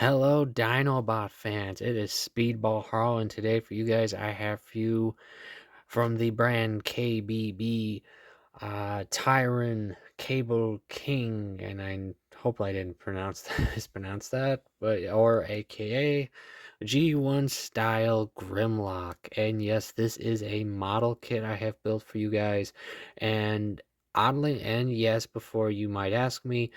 Hello, Dinobot fans. It is Speedball Harl, and today for you guys, I have you from the brand KBB Tyrant Cable King, and I hope I didn't mispronounce that, but or AKA G1 style Grimlock. And yes, this is a model kit I have built for you guys, and oddly, and yes, before you might ask me,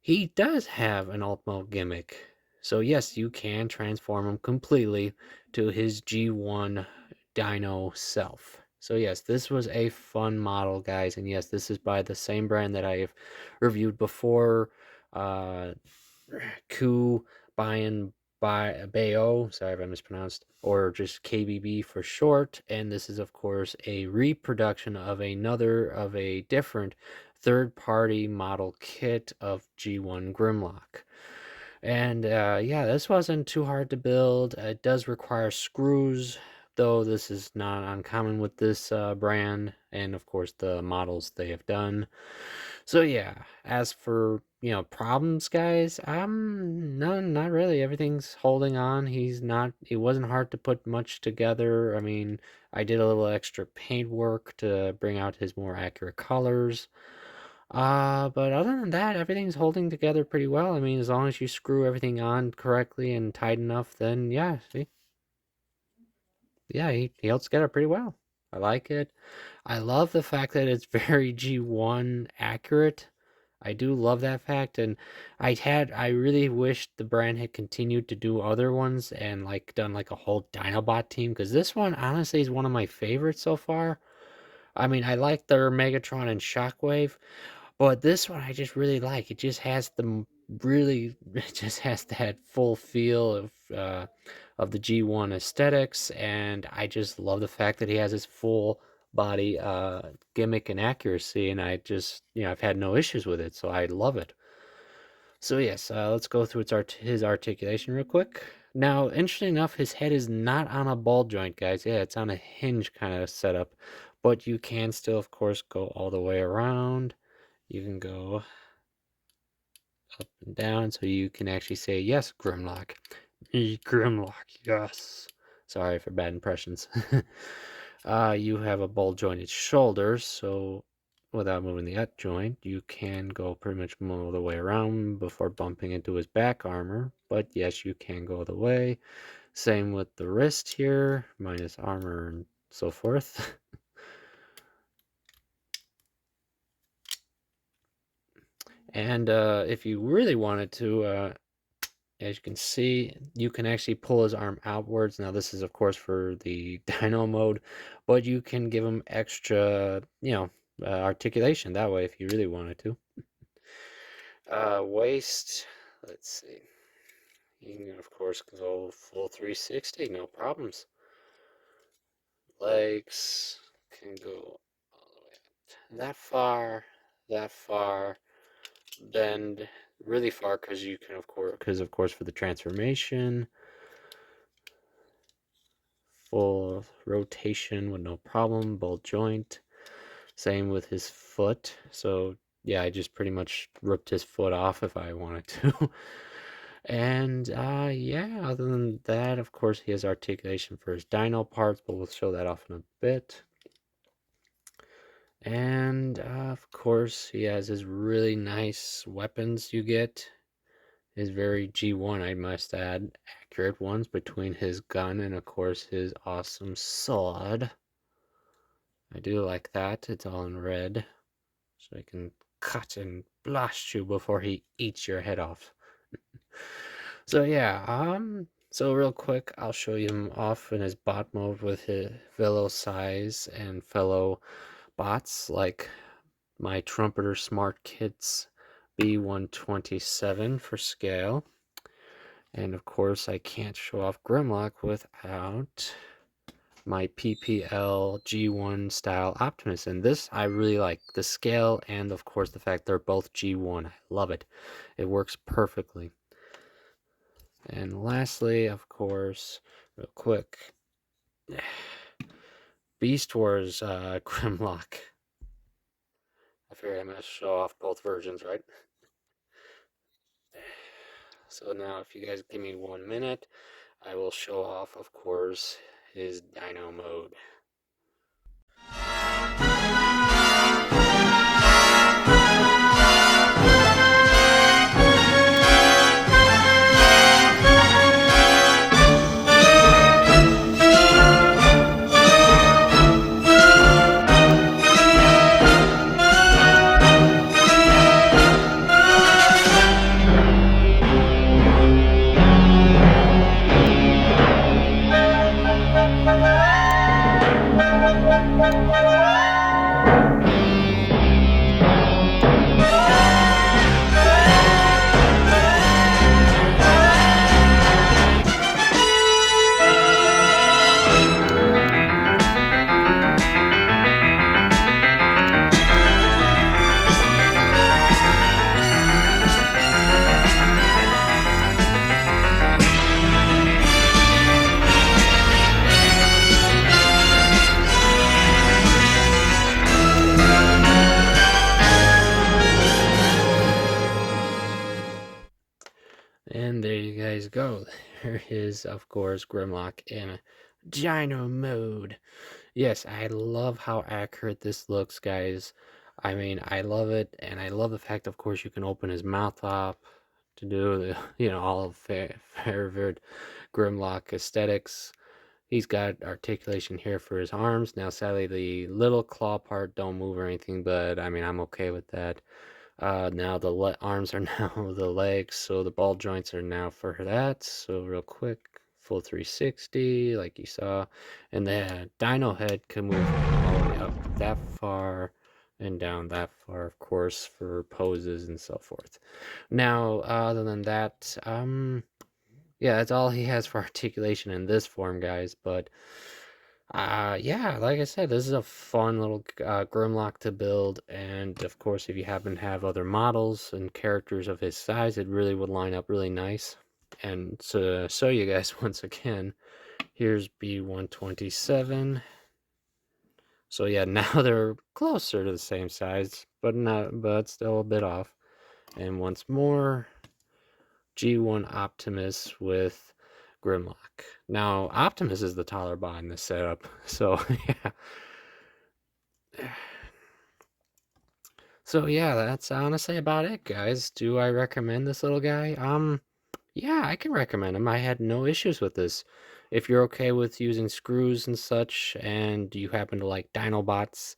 he does have an alt mode gimmick. So yes, you can transform him completely to his G1 Dino self. So yes, this was a fun model, guys, and yes, this is by the same brand that I have reviewed before, uh, Ku Bayan Bayo, sorry if I mispronounced, or just KBB for short. And this is, of course, a reproduction of a different third-party model kit of G1 Grimlock. And yeah, this wasn't too hard to build. It does require screws, though this is not uncommon with this brand, and of course the models they have done. So yeah, as for problems, guys, none, not really. Everything's holding on. It wasn't hard to put much together. I mean, I did a little extra paint work to bring out his more accurate colors. But other than that, everything's holding together pretty well. I mean, as long as you screw everything on correctly and tight enough, then yeah, see, yeah, he holds together pretty well. I like it. I love the fact that it's very G1 accurate. I do love that fact, and I really wish the brand had continued to do other ones and like done like a whole Dinobot team, because this one honestly is one of my favorites so far. I mean, I like their Megatron and Shockwave, but this one I just really like. It just has it just has that full feel of the G1 aesthetics, and I just love the fact that he has his full body gimmick and accuracy, and I just I've had no issues with it, so I love it. So yes, let's go through his articulation real quick. Now, interesting enough, his head is not on a ball joint, guys. Yeah, it's on a hinge kind of setup, but you can still, of course, go all the way around. You can go up and down, so you can actually say, yes, Grimlock. Grimlock, yes. Sorry for bad impressions. You have a ball jointed shoulder, so without moving the up joint, you can go pretty much all the way around before bumping into his back armor. But yes, you can go the way. Same with the wrist here, minus armor and so forth. And if you really wanted to, as you can see, you can actually pull his arm outwards. Now, this is, of course, for the dyno mode, but you can give him extra, articulation that way if you really wanted to. Waist, let's see. You can, of course, go full 360, no problems. Legs can go all the way up that far, bend really far because you can, of course, for the transformation. Full rotation with no problem, ball joint. Same with his foot. So yeah, I just pretty much ripped his foot off if I wanted to. And yeah, other than that, of course, he has articulation for his dino parts, but we'll show that off in a bit. And of course, he has his really nice weapons you get. His very G1, I must add, accurate ones between his gun and, of course, his awesome sword. I do like that. It's all in red, so I can cut and blast you before he eats your head off. So yeah, so real quick, I'll show you him off in his bot mode with his fellow size and fellow bots like my Trumpeter Smart Kits B127 for scale. And of course, I can't show off Grimlock without my PPL G1 style Optimus. And this I really like, the scale and of course the fact they're both G1. I love it. It works perfectly. And lastly, of course, real quick, Beast Wars Grimlock. I figured I'm going to show off both versions, right? So now if you guys give me 1 minute, I will show off, of course, his dino mode. And there you guys go. There is, of course, Grimlock in Dino mode. Yes, I love how accurate this looks, guys. I mean, I love it, and I love the fact, of course, you can open his mouth up to do the, all of favorite Grimlock aesthetics. He's got articulation here for his arms. Now, sadly, the little claw part don't move or anything, but I mean, I'm okay with that. Now the arms are now the legs, so the ball joints are now for that. So real quick, full 360, like you saw, and the dino head can move all the way up that far and down that far, of course, for poses and so forth. Now, other than that, yeah, that's all he has for articulation in this form, guys. But yeah, like I said, this is a fun little Grimlock to build, and of course, if you happen to have other models and characters of his size, it really would line up really nice. And to show you guys once again, here's B127. So yeah, now they're closer to the same size, but still a bit off. And once more, G1 Optimus with Grimlock. Now, Optimus is the taller bot in this setup, so yeah. So yeah, that's honestly about it, guys. Do I recommend this little guy? Yeah, I can recommend him. I had no issues with this. If you're okay with using screws and such, and you happen to like Dinobots,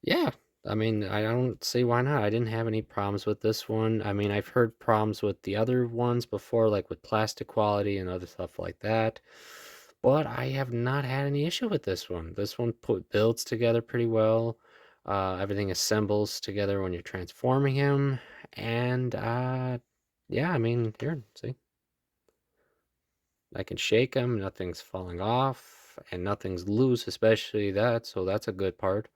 yeah, I mean, I don't see why not. I didn't have any problems with this one. I mean, I've heard problems with the other ones before, like with plastic quality and other stuff like that. But I have not had any issue with this one. This one builds together pretty well. Everything assembles together when you're transforming him. And yeah, I mean, here, see. I can shake him, nothing's falling off, and nothing's loose, especially that, so that's a good part.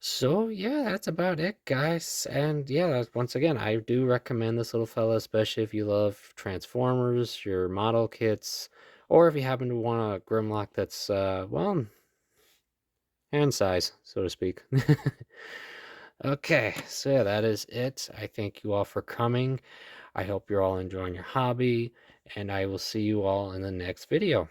So yeah, that's about it, guys. And yeah, once again, I do recommend this little fella, especially if you love Transformers, your model kits, or if you happen to want a Grimlock that's, well, hand size, so to speak. Okay, so yeah, that is it. I thank you all for coming. I hope you're all enjoying your hobby, and I will see you all in the next video.